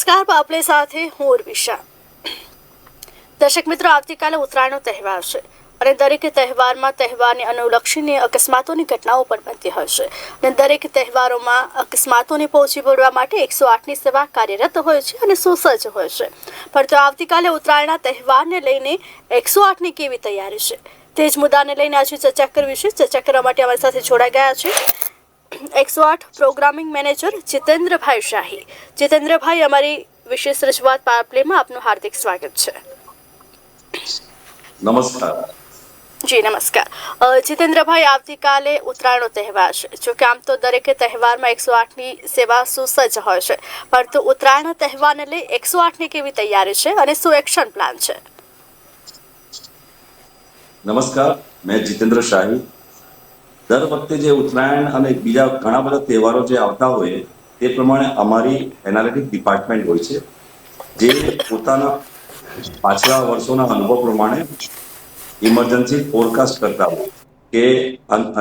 નમસ્કાર, આપણી સાથે હું ઉર્વિશા। દર્શક મિત્રો, આવતીકાલે ઉત્તરાયણનો તહેવાર છે અને દરેક તહેવારમાં તહેવારને અનુલક્ષીને અકસ્માતોની ઘટનાઓ પણ બનતી હોય છે અને દરેક તહેવારોમાં અકસ્માતોને પહોંચી વળવા માટે 108ની સેવા કાર્યરત હોય છે અને સુસજ્જ હોય છે। પરંતુ આવતીકાલે ઉત્તરાયણના તહેવારને લઈને 108ની કેવી તૈયારી છે તે જ મુદ્દાને લઈને આજે ચર્ચા કરવી છે। ચર્ચા કરવા માટે અમારી સાથે જોડાઈ ગયા છે 108 પ્રોગ્રામિંગ મેનેજર જીતેન્દ્રભાઈ શાહી। જીતેન્દ્રભાઈ, અમારી વિશેષ રજૂઆત પાવર પ્લેમાં આપનું હાર્દિક સ્વાગત છે। નમસ્કાર જી નમસ્કાર। જીતેન્દ્રભાઈ, આવતીકાલે ઉત્તરાયણનો તહેવાર છે। જો કે આમ તો દરેક તહેવારમાં 108ની સેવા સુસજ્જ હોય છે, પરંતુ ઉત્તરાયણના તહેવારને લઈ 108ની કેવી તૈયારી છે અને શું એક્શન પ્લાન છે? નમસ્કાર, મેં જીતેન્દ્ર શાહી। દર વખતે જે ઉત્તરાયણ અને બીજા ઘણા બધા તહેવારો જે આવતા હોય તે પ્રમાણે અમારી એનાલિટિક ડિપાર્ટમેન્ટ હોય છે, જે પોતાના પાછલા વર્ષોના અનુભવ પ્રમાણે ઇમરજન્સી ફોરકાસ્ટ કરતા હોય કે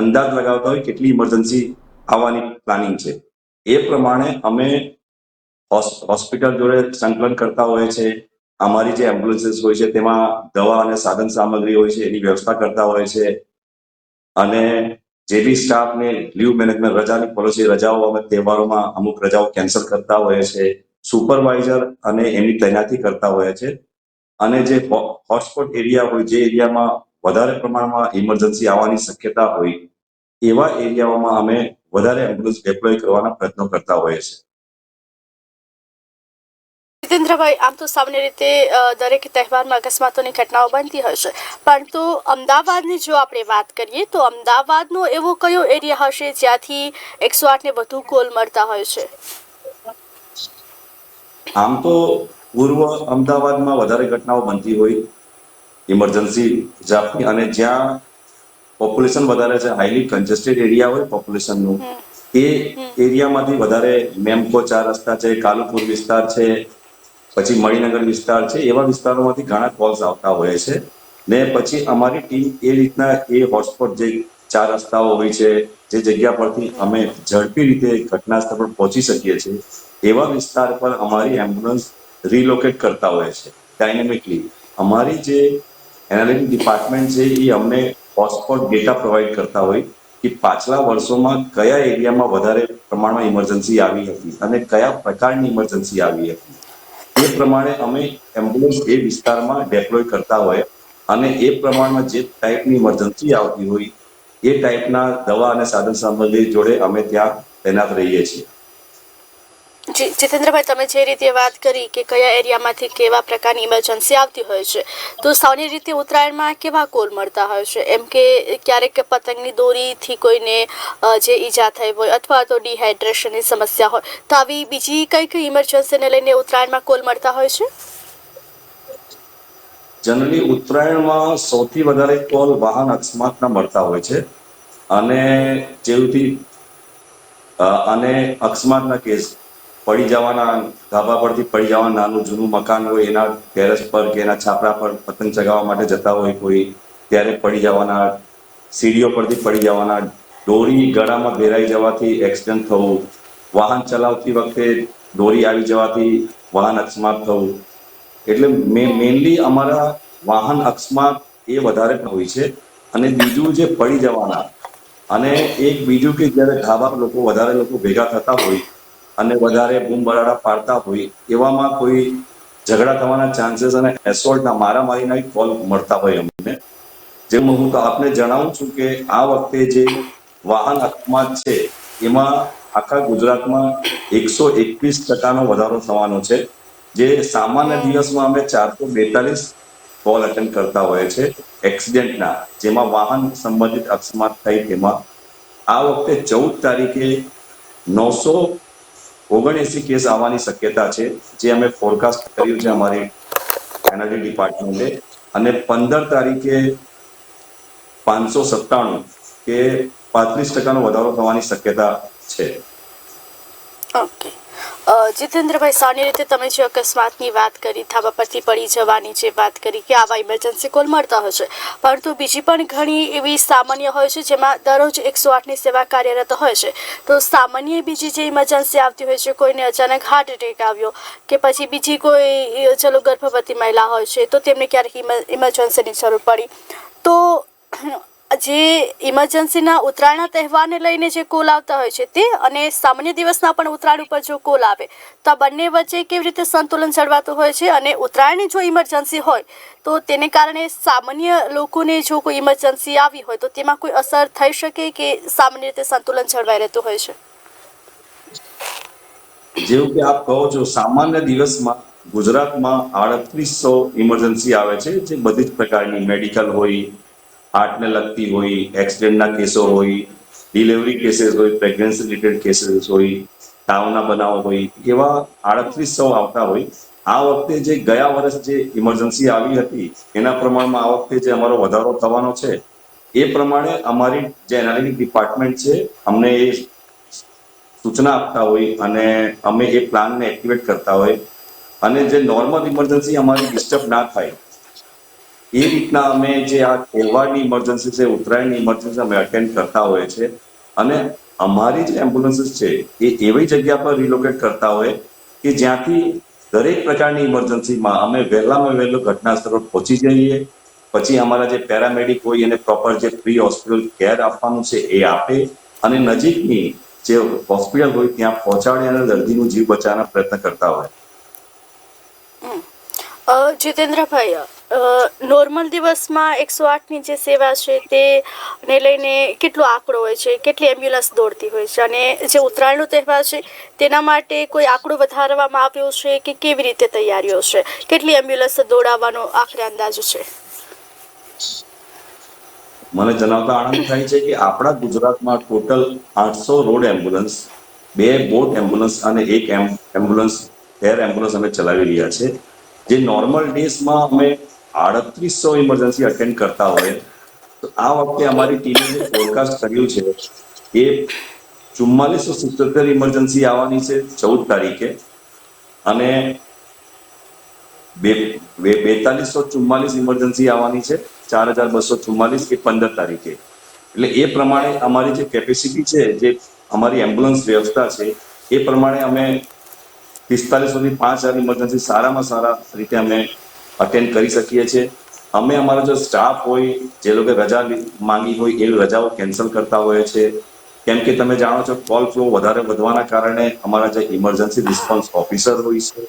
અંદાજ લગાવતા હોય કેટલી ઇમરજન્સી આવવાની પ્લાનિંગ છે। એ પ્રમાણે અમે હોસ્પિટલ જોડે સંકલન કરતા હોય છે। અમારી જે એમ્બ્યુલન્સીસ હોય છે તેમાં દવા અને સાધન સામગ્રી હોય છે એની વ્યવસ્થા કરતા હોય છે અને જે બી સ્ટાફને લીવ મેનેજમેન્ટ રજાની પોલિસી, રજાઓ અમે તહેવારોમાં અમુક રજાઓ કેન્સલ કરતા હોય છે, સુપરવાઇઝર અને એની તૈનાતી કરતા હોય છે અને જે હોટસ્પોટ એરિયા હોય, જે એરિયામાં વધારે પ્રમાણમાં ઇમરજન્સી આવવાની શક્યતા હોય એવા એરિયાઓમાં અમે વધારે એમ્બ્યુલન્સ ડેપ્લોય કરવાના પ્રયત્નો કરતા હોઈએ છીએ। જીતેન્દ્રભાઈ, આમ તો સામાન્ય રીતે દરેક તહેવારમાં અકસ્માતોની ઘટનાઓ બનતી હોય છે, પરંતુ અમદાવાદની જો આપણે વાત કરીએ તો અમદાવાદનો એવો કયો એરિયા હશે જ્યાંથી 108ને વધુ કોલ મળતા હોય છે? આમ તો પૂર્વ અમદાવાદમાં વધારે ઘટનાઓ બનતી હોય ઇમરજન્સી જાતની, અને જ્યાં પોપ્યુલેશન વધારે છે, હાઈલી કન્જેસ્ટેડ એરિયા હોય પોપ્યુલેશનનું, એ એરિયામાંથી વધારે મેમકો 4 રસ્તા છે, કાલુપુર વિસ્તાર છે, પછી મણિનગર વિસ્તાર છે, એવા વિસ્તારોમાંથી ઘણા કોલ્સ આવતા હોય છે ને પછી અમારી ટીમ એ રીતના એ હોટસ્પોટ જે 4 રસ્તાઓ હોય છે, જે જગ્યા પરથી અમે ઝડપી રીતે ઘટના સ્થળ પર પહોંચી શકીએ છીએ એવા વિસ્તાર પર અમારી એમ્બ્યુલન્સ રિલોકેટ કરતા હોય છે ડાયનેમિકલી। અમારી જે એનાલિટિક ડિપાર્ટમેન્ટ છે એ અમને હોટસ્પોટ ડેટા પ્રોવાઈડ કરતા હોય કે પાછલા વર્ષોમાં કયા એરિયામાં વધારે પ્રમાણમાં ઇમરજન્સી આવી હતી અને કયા પ્રકારની ઇમરજન્સી આવી હતી, એ પ્રમાણે અમે એમ્બ્યુલન્સ એ વિસ્તારમાં ડેપ્લોય કરતા હોય અને એ પ્રમાણમાં જે ટાઈપની ઇમરજન્સી આવતી હોય એ ટાઈપના દવા અને સાધન સામગ્રી જોડે અમે ત્યાં તૈનાત રહીએ છીએ। જી જીતેન્દ્રભાઈ, તમે જે રીતે વાત કરી કે કયા એરિયામાંથી કેવા પ્રકારની ઇમરજન્સી આવતી હોય છે, તો સામાન્ય રીતે ઉત્તરાયણમાં કેવા કોલ મળતા હોય છે? એમ કે ક્યારેક પતંગની દોરીથી કોઈને જે ઈજા થઈ હોય અથવા તો ડિહાઇડ્રેશનની સમસ્યા હોય, તો આવી બીજી કઈ ઇમરજન્સીને લઈને ઉત્તરાયણમાં કોલ મળતા હોય છે? જનરલી ઉત્તરાયણમાં સૌથી વધારે કોલ વાહન અકસ્માતના મળતા હોય છે અને જેવથી અને અકસ્માતના કેસ પડી જવાના, ધાબા પરથી પડી જવાના, નાનું જૂનું મકાન હોય એના ટેરેસ પર કે એના છાપરા પર પતંગ ચગાવવા માટે જતા હોય કોઈ, ત્યારે પડી જવાના, સીડીઓ પરથી પડી જવાના, દોરી ગળામાં ભેરાઈ જવાથી એક્સિડન્ટ થવું, વાહન ચલાવતી વખતે દોરી આવી જવાથી વાહન અકસ્માત થવું, એટલે મેઇનલી અમારા વાહન અકસ્માત એ વધારે હોય છે। અને બીજું જે પડી જવાના, અને એક બીજું કે જ્યારે ધાબા લોકો વધારે લોકો ભેગા થતા હોય અને વધારે બૂમ બરાડા પાડતા હોય એવામાં કોઈ ઝઘડા થવાના ચાન્સીસ અને એસોલ્ટના, મારામારીના કોલ મળતા હોય અમને। જેમ હું તો આપને જણાવું છું કે આ વખતે જે વાહન અકસ્માત છે એમાં આખા ગુજરાતમાં 121% વધારો થવાનો છે, જે સામાન્ય દિવસમાં અમે 442 કોલ અટેન્ડ કરતા હોય છે એક્સિડન્ટના, જેમાં વાહન સંબંધિત અકસ્માત થઈ તેમાં આ વખતે 14 તારીખે 979 કેસ આવવાની શક્યતા છે, જે અમે ફોરકાસ્ટ કર્યું છે અમારી એનર્જી ડિપાર્ટમેન્ટે, અને 15 તારીખે 597 કે 35% વધારો થવાની શક્યતા છે। ઓકે, જીતેન્દ્રભાઈ, સામાન્ય રીતે તમે જે અકસ્માતની વાત કરી, ધાબા પરથી પડી જવાની જે વાત કરી કે આવા ઇમરજન્સી કોલ મળતા હશે, પરંતુ બીજી પણ ઘણી એવી સામાન્ય હોય છે જેમાં દરરોજ 108ની સેવા કાર્યરત હોય છે. તો સામાન્ય બીજી જે ઇમરજન્સી આવતી હોય છે, કોઈને અચાનક હાર્ટ એટેક આવ્યો કે પછી બીજી કોઈ ચલો ગર્ભવતી મહિલા હોય છે તો તેમને ક્યારેક ઇમરજન્સીની જરૂર પડી, તો જે ઇમરજન્સીના ઉત્તરાયણના તહેવારને લઈને જે કોલ આવતા હોય છે તે અને સામાન્ય દિવસના પણ ઉત્તરાયણ ઉપર જો કોલ આવે તો આ બંને વચ્ચે કેવી રીતે સંતુલન જળવાતું હોય છે? અને ઉત્તરાયણની જો ઇમરજન્સી હોય તો તેને કારણે સામાન્ય લોકોને જો કોઈ ઇમરજન્સી આવી હોય તો તેમાં કોઈ અસર થઈ શકે કે સામાન્ય રીતે સંતુલન જળવાઈ રહેતું હોય છે? જેવું કે આપ કહો છો, સામાન્ય દિવસમાં ગુજરાતમાં 3800 ઇમરજન્સી આવે છે, જે બધી જ પ્રકારની મેડિકલ હોય, હાર્ટને લગતી હોય, એક્સિડન્ટના કેસો હોય, ડિલિવરી કેસીસ હોય, પ્રેગ્નન્સી રિલેટેડ કેસીસ હોય, તાવના બનાવો હોય, એવા 3800 આવતા હોય. આ વખતે જે ગયા વર્ષ જે ઇમરજન્સી આવી હતી એના પ્રમાણમાં આ વખતે જે અમારો વધારો થવાનો છે એ પ્રમાણે અમારી જે એનાલિટિક ડિપાર્ટમેન્ટ છે અમને એ સૂચના આપતા હોય અને અમે એ પ્લાનને એક્ટિવેટ કરતા હોય અને જે નોર્મલ ઇમરજન્સી અમારી ડિસ્ટર્બ ના થાય એ રીતના અમે જે આ તહેવારની ઇમરજન્સી છે, ઉત્તરાયણની ઇમરજન્સી અમે અટેન્ડ કરતા હોઈએ છીએ. અને અમારી જે એમ્બ્યુલન્સીસ છે એ એવી જગ્યા પર રિલોકેટ કરતા હોય કે જ્યાંથી દરેક પ્રકારની ઇમરજન્સીમાં અમે વહેલામાં વહેલું ઘટના સ્થળ પર પહોંચી જઈએ. પછી અમારા જે પેરામેડિક હોય એને પ્રોપર જે પ્રી હોસ્પિટલ કેર આપવાનું છે એ આપે અને નજીકની જે હોસ્પિટલ હોય ત્યાં પહોંચાડી અને દર્દીનું જીવ બચાવવાના પ્રયત્ન કરતા હોય. જીતેન્દ્રભાઈ, નોર્મલ દિવસમાં 108ની જે સેવા છે તેને લઈને કેટલો આંકડો હોય છે, કેટલી એમ્બ્યુલન્સ દોડતી હોય છે, અને જે ઉત્તરાયણનો તહેવાર છે તેના માટે કોઈ આંકડો વધારવામાં આવ્યો છે કે કેવી રીતે તૈયારીઓ છે, કેટલી એમ્બ્યુલન્સ દોડાવવાનો આખરે અંદાજ છે? મને જણાવતા આનંદ થાય છે કે આપણા ગુજરાતમાં total 800 road ambulance, 2 boat ambulance અને 1 એમ્બ્યુલન્સ એર એમ્બ્યુલન્સ અમે ચલાવી રહ્યા છે. જે નોર્મલ ડેઝમાં અમે 3800 ઇમરજન્સી અટેન્ડ કરતા હોય તો આ વખતે અમારી ટીમે જે ફોરકાસ્ટ કર્યું છે એ 4477 ઇમરજન્સી આવવાની છે 14 તારીખે અને 4244 ઇમરજન્સી આવવાની છે 4244 કે 15 તારીખે. એટલે એ પ્રમાણે અમારી જે કેપેસિટી છે, જે અમારી એમ્બ્યુલન્સ વ્યવસ્થા છે એ પ્રમાણે અમે 45 સુધી 5000 ઇમરજન્સી સારામાં સારા રીતે અમે અટેન્ડ કરી શકીએ છીએ. અમે અમારો જો સ્ટાફ હોય જે લોકો રજા માંગી હોય એ રજાઓ કેન્સલ કરતા હોય છે, કેમ કે તમે જાણો છો કોલ ફ્લો વધારે વધવાના કારણે અમારા જે ઇમરજન્સી રિસ્પોન્સ ઓફિસર હોય છે,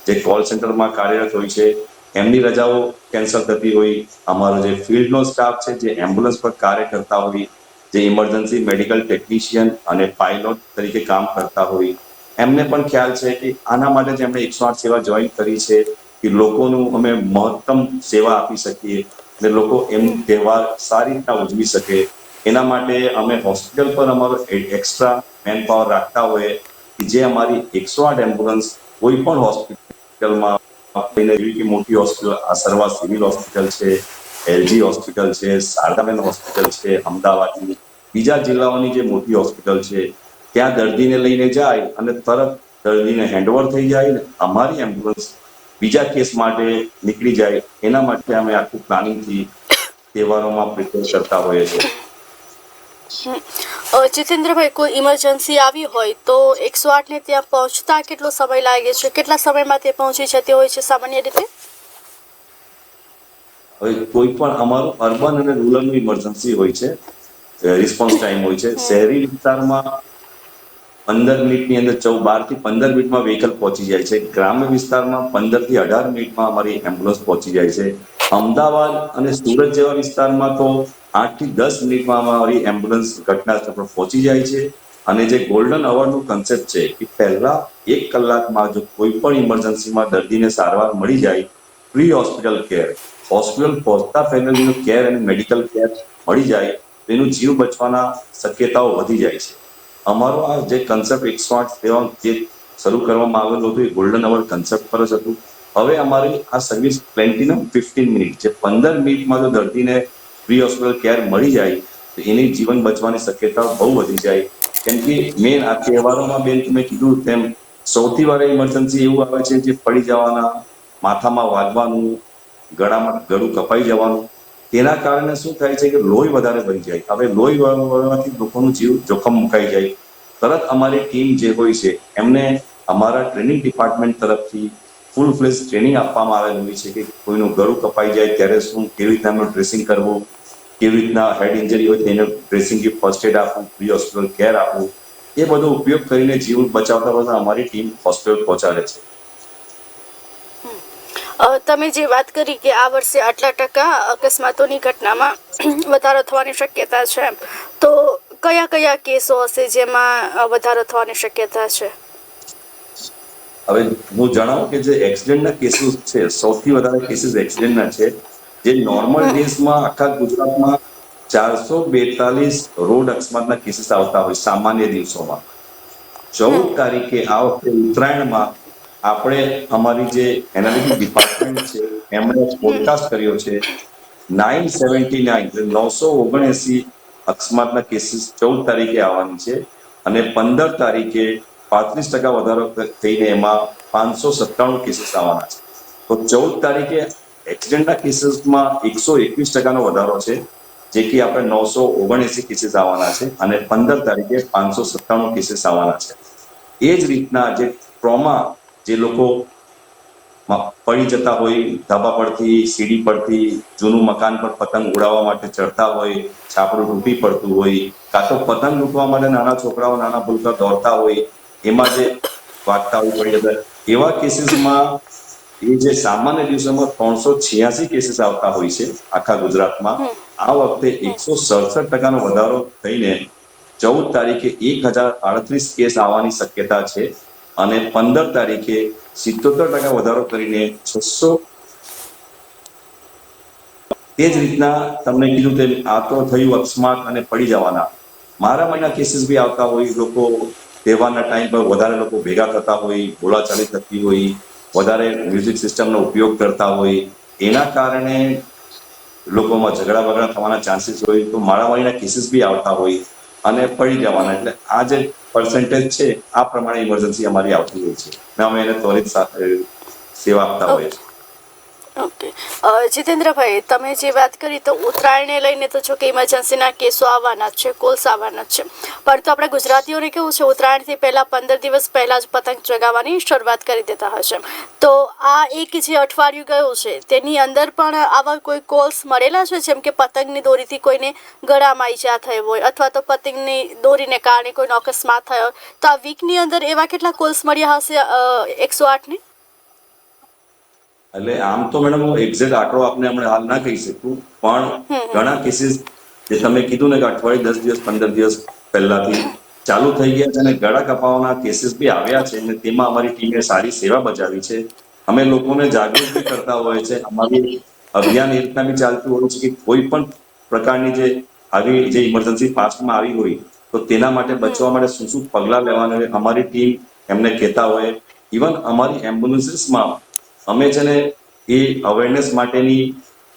જે કોલ સેન્ટરમાં કાર્યરત હોય છે, એમની રજાઓ કેન્સલ થતી હોય. અમારો જે ફિલ્ડનો સ્ટાફ છે, જે એમ્બ્યુલન્સ પર કાર્ય કરતા હોય, જે ઇમરજન્સી મેડિકલ ટેકનિશિયન અને પાયલોટ તરીકે કામ કરતા હોય, એમને પણ ખ્યાલ છે કે આના માટે જ એમણે 108 સેવા જોઈન કરી છે કે લોકોનું અમે મહત્તમ સેવા આપી શકીએ અને લોકો એમનો તહેવાર સારી રીતના ઉજવી શકે. એના માટે અમે હોસ્પિટલ પર અમારો એક્સ્ટ્રા મેન પાવર રાખતા હોઈએ કે જે અમારી 108 એમ્બ્યુલન્સ કોઈ પણ હોસ્પિટલમાં, એવી કે મોટી હોસ્પિટલ આશરવા સિવિલ હોસ્પિટલ છે, એલજી હોસ્પિટલ છે, શારદાબેન હોસ્પિટલ છે અમદાવાદની, બીજા જિલ્લાઓની જે મોટી હોસ્પિટલ છે ત્યાં દર્દીને લઈને જાય અને તરત દર્દીને હેન્ડઓવર થઈ જાય ને અમારી એમ્બ્યુલન્સ બીજા કેસ માટે નીકળી જાય. એના માટે અમે આખું પ્લાનિંગથી તહેવારોમાં પ્રિપેર કરતા હોઈએ છીએ. જીતેન્દ્રભાઈ, કોઈ ઇમરજન્સી આવી હોય તો 108ને ત્યાં પહોંચતા કેટલો સમય લાગે છે, કેટલા સમયમાં તે પહોંચી જતી હોય છે સામાન્ય રીતે? હવે કોઈ પણ અમારું અર્બન અને રૂરલનું ઇમરજન્સી હોય છે, રિસ્પોન્સ ટાઈમ હોય છે. શહેરી વિસ્તારમાં 15 મિનિટની અંદર 12 થી 15 મિનિટમાં વ્હીકલ પહોંચી જાય છે. ગ્રામ્ય વિસ્તારમાં 15 થી 18 મિનિટમાં અમારી એમ્બ્યુલન્સ પહોંચી જાય છે. અમદાવાદ અને સુરત જેવા વિસ્તારમાં તો 8 થી 10 મિનિટમાં અમારી એમ્બ્યુલન્સ ઘટના સ્થળ પર પહોંચી જાય છે. અને જે ગોલ્ડન અવરનું કન્સેપ્ટ છે કે પહેલા 1 કલાકમાં જો કોઈ પણ ઇમરજન્સીમાં દર્દીને સારવાર મળી જાય, પ્રી હોસ્પિટલ કેર, હોસ્પિટલ પહોંચતા પહેલા જેનો કેર અને મેડિકલ કેર મળી જાય તો એનું જીવ બચવાના શક્યતાઓ વધી જાય છે. અમારો આ જે કન્સેપ્ટ 108 સેવા જે શરૂ કરવામાં આવેલું હતું એ ગોલ્ડન અવર કન્સેપ્ટ પર જ હતું. હવે અમારી આ સર્વિસ પ્લેન્ટિનમ 15 મિનિટ, જે 15 મિનિટમાં જો દર્દીને પ્રી હોસ્પિટલ કેર મળી જાય તો એની જીવન બચવાની શક્યતા બહુ વધી જાય. કેમ કે મેન આ તહેવારોમાં બેન તમે કીધું તેમ સૌથી વધારે ઇમરજન્સી એવું આવે છે જે પડી જવાના, માથામાં વાગવાનું, ગળામાં ગળું કપાઈ જવાનું. તેના કારણે શું થાય છે કે લોહી વધારે વહી જાય. હવે લોહી વળવાથી લોકોનું જીવ જોખમ મુકાઈ જાય. તરત અમારી ટીમ જે હોય છે એમને અમારા ટ્રેનિંગ ડિપાર્ટમેન્ટ તરફથી ફૂલ ફ્લેજ ટ્રેનિંગ આપવામાં આવેલું હોય છે કે કોઈનું ગળું કપાઈ જાય ત્યારે શું, કેવી રીતના એનું ડ્રેસિંગ કરવું, કેવી રીતના હેડ ઇન્જરી હોય તેને ડ્રેસિંગ ફર્સ્ટ એડ આપવું, પ્રી હોસ્પિટલ કેર આપવું, એ બધો ઉપયોગ કરીને જીવ બચાવતા બધા અમારી ટીમ હોસ્પિટલ પહોંચાડે છે. તમે જે વાત કરી કે આ વર્ષે આટલા ટકા અકસ્માતોની ઘટનામાં વધારો થવાની શક્યતા છે, તો કયા કયા કેસો હશે જેમાં વધારો થવાની શક્યતા છે? હવે હું જણાવું કે જે એક્સિડન્ટના કેસીસ છે, સૌથી વધારે કેસીસ એક્સિડન્ટના છે. જે નોર્મલ ડેઝમાં આખા ગુજરાતમાં 442 રોડ અકસ્માતના કેસીસ આવતા હોય સામાન્ય દિવસોમાં. 14 તારીખે આ વખતે ઉત્તરાયણમાં આપણે અમારી જે એનાલિટિક ડિપાર્ટમેન્ટ છે એમણે ફોરકાસ્ટ કર્યો છે 979 અકસ્માતના કેસીસ 14 તારીખે આવવાની છે, અને 15 તારીખે 35% વધારો થઈને એમાં 597 કેસીસ આવવાના છે. તો 14 તારીખે એક્સિડન્ટના કેસીસમાં 121%નો વધારો છે, જે કે આપણે 979 કેસીસ આવવાના છે, અને 15 તારીખે 597 કેસીસ આવવાના છે. એ જ રીતના જે ટ્રોમા, જે લોકો પડી જતા હોય ધાબા પરથી, સીડી પરથી, જૂનું મકાન પર પતંગ ઉડાવવા માટે ચડતા હોય, છાપરું તૂટી પડતું હોય, કાં તો પતંગ લૂંટવા માટે નાના છોકરાઓ, નાના ભૂલકા દોડતા હોય, એમાં જે વાગતા હોય પડી જતા, એવા કેસીસમાં એ જે સામાન્ય દિવસોમાં 386 કેસીસ આવતા હોય છે આખા ગુજરાતમાં, આ વખતે 167%નો વધારો થઈને 14 તારીખે 1038 કેસ આવવાની શક્યતા છે, અને 15 તારીખે 77% વધારો કરીને 600. તે જ રીતના તમને કીધું તેમ આ તો થયું અકસ્માત અને પડી જવાના. મારામારીના કેસીસ બી આવતા હોય. લોકો તહેવારના ટાઈમ પર વધારે લોકો ભેગા થતા હોય, બોલાચાલી થતી હોય, વધારે મ્યુઝિક સિસ્ટમનો ઉપયોગ કરતા હોય, એના કારણે લોકોમાં ઝઘડા બગડા થવાના ચાન્સીસ હોય, તો મારામારીના કેસીસ બી આવતા હોય અને પડી જવાના. એટલે આ જે પર્સન્ટેજ છે આ પ્રમાણે ઇમરજન્સી અમારી આવતી હોય છે, અને અમે એને ત્વરિત સેવા આપતા હોઈએ છીએ. ઓકે, જીતેન્દ્રભાઈ, તમે જે વાત કરી તો ઉત્તરાયણને લઈને તો જો કે ઇમરજન્સીના કેસો આવવાના જ છે, કોલ્સ આવવાના જ છે, પરંતુ આપણે ગુજરાતીઓને કેવું છે, ઉત્તરાયણથી પહેલા 15 દિવસ પહેલા જ પતંગ ચગાવવાની શરૂઆત કરી દેતા હશે. તો આ એક જે અઠવાડિયું ગયું છે તેની અંદર પણ આવા કોઈ કોલ્સ મળેલા છે, જેમ કે પતંગની દોરીથી કોઈને ગળામાં ઈજા થઈ હોય, અથવા તો પતંગની દોરીને કારણે કોઈનો અકસ્માત થયો, તો આ વીકની અંદર એવા કેટલા કોલ્સ મળ્યા હશે 108 ને? એટલે આમ તો મેડમ હું એક્ઝેક્ટ આંકડો આપને હમણાં હાલ ના કહી શકું, પણ ઘણા કેસીસ જે તમે કીધું ને કે અઠવાડિયે 10 દિવસ 15 દિવસ પહેલાથી ચાલુ થઈ ગયા છે, અને ગળા કપાવાના કેસીસ બી આવ્યા છે, અને તેમાં અમારી ટીમે સારી સેવા બજાવી છે. અમે લોકોને જાગૃત બી કરતા હોય છે. અમારી અભિયાન એ રીતના બી ચાલતું હોય છે કે કોઈ પણ પ્રકારની જે આવી જે ઇમરજન્સી પાસ્ટમાં આવી હોય તો તેના માટે બચવા માટે શું શું પગલાં લેવાના હોય અમારી ટીમ એમને કહેતા હોય. ઇવન અમારી એમ્બ્યુલન્સીસમાં અમે છે ને એ અવેરનેસ માટેની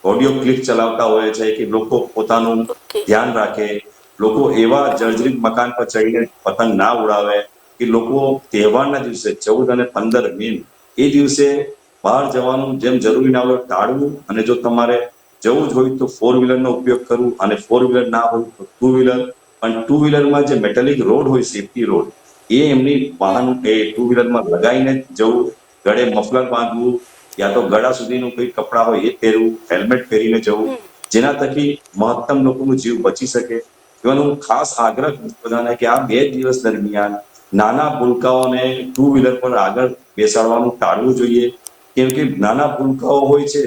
ઓડિયો ક્લિપ ચલાવતા હોય છે કે લોકો પોતાનું ધ્યાન રાખે, લોકો એવા જર્જરિત મકાન પર ચડીને પતંગ ના ઉડાવે, કે લોકો તહેવારના દિવસે 14 અને 15 મે એ દિવસે બહાર જવાનું જેમ જરૂરી ના હોય ટાળવું, અને જો તમારે જવું જ હોય તો 4 વ્હીલરનો ઉપયોગ કરવું, અને 4 વ્હીલર ના હોય તો 2 વ્હીલર. પણ 2 વ્હીલરમાં જે મેટાલિક રોડ હોય, સેફટી રોડ, એ એમની વાહન એ 2 વ્હીલરમાં લગાવીને જવું, ગળે મફલર બાંધવું, યા તો ગળા સુધીનું કોઈ કપડાં હોય એ પહેરવું, હેલ્મેટ પહેરીને જવું, જેના થકી મહત્તમ લોકોનો જીવ બચી શકે. ઇવન હું ખાસ આગ્રહ બધાને કે આ 2 દિવસ દરમિયાન નાના ભૂલકાઓને 2 વ્હીલર પર આગળ બેસાડવાનું ટાળવું જોઈએ, કેમ કે નાના ભૂલકાઓ હોય છે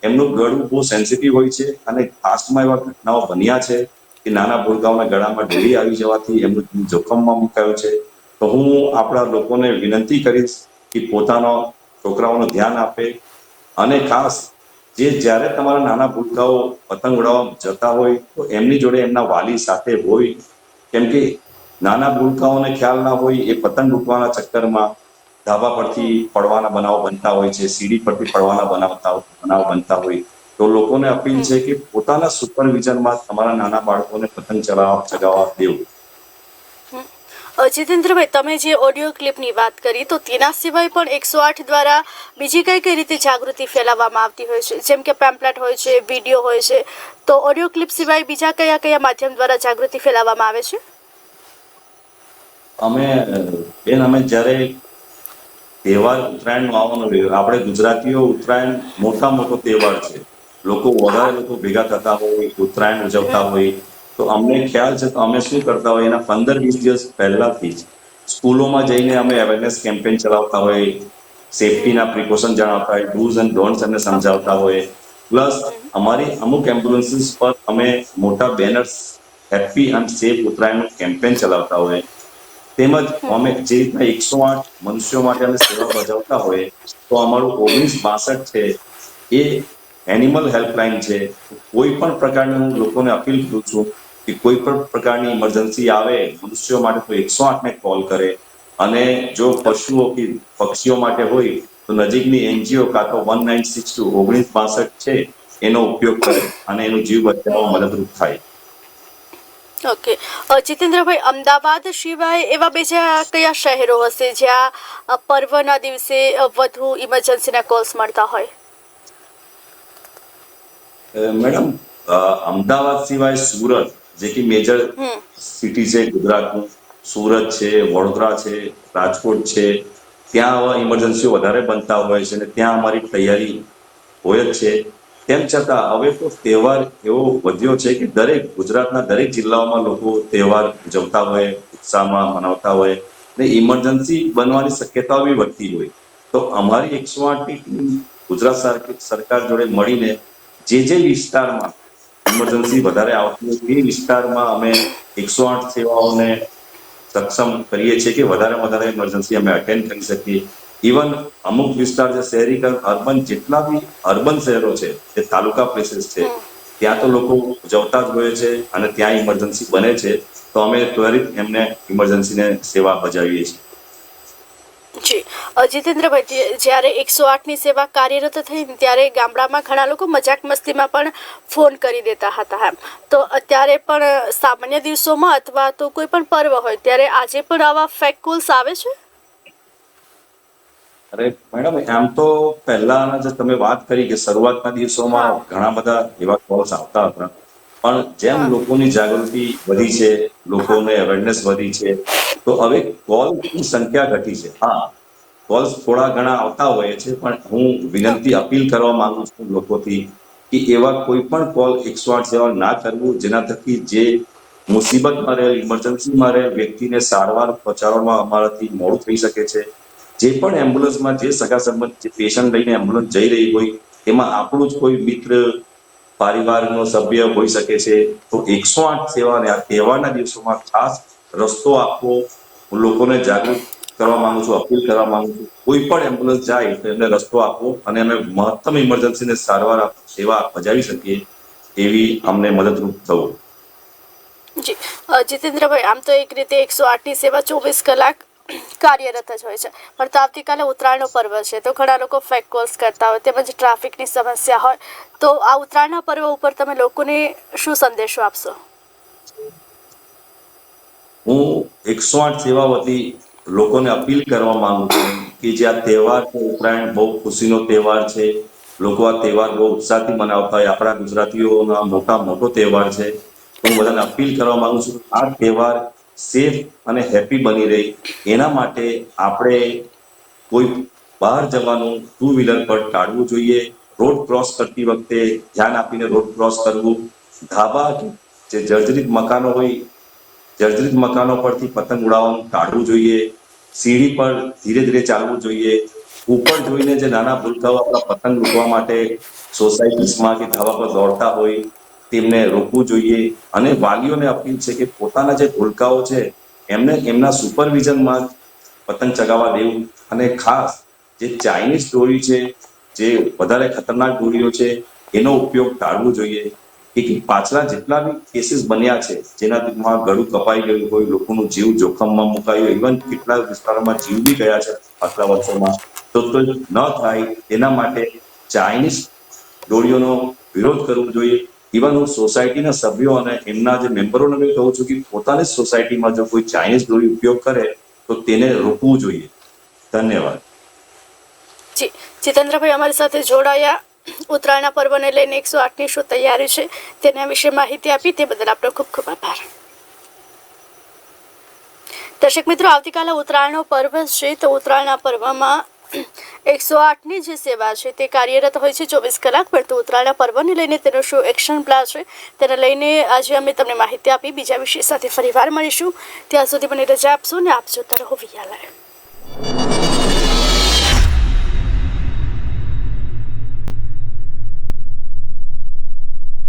એમનું ગળું બહુ સેન્સિટિવ હોય છે, અને પાસ્ટમાં એવા ઘટનાઓ બન્યા છે કે નાના ભૂલકાઓના ગળામાં ડોરી આવી જવાથી એમનું જોખમમાં મુકાયું છે. તો હું આપણા લોકોને વિનંતી કરીશ કે પોતાનો છોકરાઓનું ધ્યાન આપે, અને ખાસ જે જ્યારે તમારા નાના ભૂલકાઓ પતંગ ઉડાવવા જતા હોય તો એમની જોડે એમના વાલી સાથે હોય, કેમ કે નાના ભૂલકાઓને ખ્યાલ ના હોય એ પતંગ લૂંટવાના ચક્કરમાં ધાબા પરથી પડવાના બનાવો બનતા હોય છે, સીડી પરથી પડવાના બનાવો બનતા હોય. તો લોકોને અપીલ છે કે પોતાના સુપરવિઝનમાં તમારા નાના બાળકોને પતંગ ચગાવવા દેવું. જીતેન્દ્રભાઈ, તમે જે ઓડિયો ક્લિપની વાત કરી તો તેના સિવાય પણ 108 દ્વારા બીજી કઈ કઈ રીતે જાગૃતિ ફેલાવવામાં આવતી હોય છે? જેમ કે પેમ્પલેટ હોય છે, વિડીયો હોય છે, તો ઓડિયો ક્લિપ સિવાય બીજા કયા કયા માધ્યમ દ્વારા જાગૃતિ ફેલાવવામાં આવે છે? અમે જ્યારે તહેવાર ઉત્તરાયણનો આવવાનો હોય, આપણે ગુજરાતીઓ ઉત્તરાયણ મોટો તહેવાર છે. વધારે લોકો ભેગા થતા હોય, ઉત્તરાયણ ઉજવતા હોય, તો અમને ખ્યાલ છે. તો અમે શું કરતા હોય, એના 15-20 દિવસ પહેલાથી જ સ્કૂલોમાં જઈને અમે અવેરનેસ કેમ્પેન ચલાવતા હોય, સેફટીના પ્રિકોશન જણાવતા હોય, ડૂઝ એન્ડ ડોન્ટ્સ એમને સમજાવતા હોય. પ્લસ અમારી અમુક એમ્બ્યુલન્સીસ પર અમે મોટા બેનર્સ હેપી એન્ડ સેફ ઉત્તરાયણનું કેમ્પેન ચલાવતા હોય. તેમજ અમે જે રીતના 108 મનુષ્યો માટે અમે સેવા બજાવતા હોય, તો અમારું 1962 છે એ એનિમલ હેલ્પલાઇન છે. કોઈ પણ પ્રકારની હું લોકોને અપીલ કરું છું કે કોઈ પણ પ્રકારની ઇમરજન્સી આવે મનુષ્યો માટે તો 108 ને કોલ કરે. અને જો પશુઓ કે પક્ષીઓ માટે હોય તો નજીકની એનજીઓ કાં તો 1962 1962 છે એનો ઉપયોગ કરે અને એનો જીવ બચાવવા મદદરૂપ થાય. ઓકે, જીતેન્દ્રભાઈ, અમદાવાદ સિવાય એવા બીજા કયા શહેરો હશે જ્યાં પર્વના દિવસે વધુ ઇમરજન્સીના કોલ્સ મળતા હોય? મેડમ, અમદાવાદ સિવાય સુરત, જે કે મેજર સિટી છે ગુજરાતનું, સુરત છે, વડોદરા છે, રાજકોટ છે, ત્યાં આવા ઇમરજન્સીઓ વધારે બનતા હોય છે અને ત્યાં અમારી તૈયારી હોય જ છે. તેમ છતાં હવે તો તહેવાર એવો વધ્યો છે કે ગુજરાતના દરેક જિલ્લાઓમાં લોકો તહેવાર ઉજવતા હોય, ઉત્સાહમાં મનાવતા હોય અને ઇમરજન્સી બનવાની શક્યતાઓ બી વધતી હોય. તો અમારી 108ની ટીમ ગુજરાત સરકાર જોડે મળીને જે વિસ્તારમાં ઇમરજન્સી વધારે આવતી હોય એ વિસ્તારમાં અમે 108 સેવાઓને સક્ષમ કરીએ છીએ કે વધારે ઇમરજન્સી અમે અટેન્ડ કરી શકીએ. ઇવન અમુક વિસ્તાર જે શહેરીકરણ અર્બન, જેટલા બી અર્બન શહેરો છે, જે તાલુકા પ્લેસીસ છે, ત્યાં તો લોકો ઉજવતા જ હોય છે અને ત્યાં ઇમરજન્સી બને છે તો અમે ત્વરિત એમને ઇમરજન્સીને સેવા બજાવીએ છીએ. જી જીતેન્દ્રભાઈ, જ્યારે 108ની સેવા કાર્યરત થઈ ત્યારે ગામડામાં ઘણા લોકો મજાક મસ્તીમાં પણ ફોન કરી દેતા હતા એમ. તો અત્યારે પણ સામાન્ય દિવસોમાં અથવા તો કોઈ પણ પર્વ હોય ત્યારે આજે પણ આવા ફેક કોલ્સ આવે છે? અરે મેડમ, આમ તો પહેલાના જે તમે વાત કરી કે શરૂઆતના દિવસોમાં ઘણા બધા એવા કોલ્સ આવતા હતા, પણ જેમ લોકોની જાગૃતિ વધી છે, લોકોને અવેરનેસ વધી છે, તો હવે કોલની સંખ્યા ઘટી છે. હા, કોલ્સ થોડા ઘણા આવતા હોય છે, પણ હું વિનંતી અપીલ કરવા માંગુ છું લોકોથી કે એવા કોઈ પણ કોલ 108 સેવા ના કરવું જેના થકી જે મુસીબતમાં રહેલ, ઇમરજન્સીમાં રહેલ વ્યક્તિને સારવાર પહોંચાડવામાં અમારાથી મોડું થઈ શકે છે. જે પણ એમ્બ્યુલન્સમાં જે સગા સંબંધ, જે પેશન્ટ લઈને એમ્બ્યુલન્સ જઈ રહી હોય એમાં આપણું જ કોઈ મિત્ર, પરિવારનો સભ્ય હોઈ શકે છે. તો 108 સેવાને આ તહેવારના દિવસોમાં ખાસ રસ્તો આપવો, હું લોકોને જાગૃત કરવા માંગુ છું, અપીલ કરવા માંગુ છું. કોઈ પણ એમ્બ્યુલન્સ જાય તો એમને રસ્તો આપવો અને અમે મહત્તમ ઇમરજન્સીને સારવાર સેવા બજાવી શકીએ એવી અમને મદદરૂપ થવું. જી જીતેન્દ્રભાઈ, આમ તો એક રીતે 108ની સેવા 24 કલાક કાર્યરત જ હોય છે, પણ તો આવતીકાલે ઉત્તરાયણનો પર્વ છે તો ઘણા લોકો ફેક કોલ્સ કરતા હોય, તેમજ ટ્રાફિકની સમસ્યા હોય, તો આ ઉત્તરાયણના પર્વ ઉપર તમે લોકોને શું સંદેશો આપશો? હું 108 સેવા વતી લોકોને અપીલ કરવા માંગુ છું કે જે આ તહેવાર છે, ઉત્તરાયણ બહુ ખુશીનો તહેવાર છે. લોકો આ તહેવાર બહુ ઉત્સાહથી મનાવતા હોય, આપણા ગુજરાતીઓનો મોટો તહેવાર છે. હું બધાને અપીલ કરવા માંગુ છું આ તહેવાર સેફ અને હેપી બની રહે એના માટે આપણે કોઈ બહાર જવાનું ટુ વ્હીલર પર ટાળવું જોઈએ. રોડ ક્રોસ કરતી વખતે ધ્યાન આપીને રોડ ક્રોસ કરવું. ધાબા, જે જર્જરિત મકાનો હોય, જર્જરિત મકાનો પરથી પતંગ ઉડાવવાનું ટાળવું જોઈએ. સીડી પર ધીરે ધીરે ચાલવું જોઈએ. ઉપર જોઈને જે નાના ભૂલકાઓ આપણા પતંગ લૂંટવા માટે સોસાયટીમાં કે ધાબા પર દોડતા હોય તેમને રોકવું જોઈએ. અને વાલીઓને અપીલ છે કે પોતાના જે ભૂલકાઓ છે એમને એમના સુપરવિઝનમાં પતંગ ચગાવવા દેવું. અને ખાસ જે ચાઇનીઝ દોરી છે, જે વધારે ખતરનાક દોરીઓ છે, એનો ઉપયોગ ટાળવો જોઈએ. કે પાછલા જેટલા બી કેસીસ બન્યા છે જેનામાં ગળું કપાઈ ગયું હોય, લોકોનું જીવ જોખમમાં મુકાયું, ઇવન કેટલા વિસ્તારોમાં જીવ બી ગયા છે પાછલા વર્ષોમાં, તો ન થાય એના માટે ચાઇનીઝ દોરીઓનો વિરોધ કરવો જોઈએ. ઇવન હું સોસાયટીના સભ્યો અને એમના જે મેમ્બરોને બી કહું છું કે પોતાની સોસાયટીમાં જો કોઈ ચાઇનીઝ દોરી ઉપયોગ કરે તો તેને રોકવું જોઈએ. ધન્યવાદ. જી જીતેન્દ્રભાઈ અમારી સાથે જોડાયા. ઉત્તરાયણના પર્વને લઈને 108ની શું તૈયારી છે તેના વિશે માહિતી આપી તે બદલ આપનો ખૂબ ખૂબ આભાર. દર્શક મિત્રો, આવતીકાલે ઉત્તરાયણનો પર્વ છે તો ઉત્તરાયણના પર્વમાં 108ની જે સેવા છે તે કાર્યરત હોય છે 24 કલાક. પરંતુ ઉત્તરાયણના પર્વને લઈને તેનો શું એક્શન પ્લાન છે તેને લઈને આજે અમે તમને માહિતી આપી. બીજા વિષય સાથે ફરીવાર મળીશું. ત્યાં સુધી મને રજા આપશો ને આપ જોતા રહો VRLive.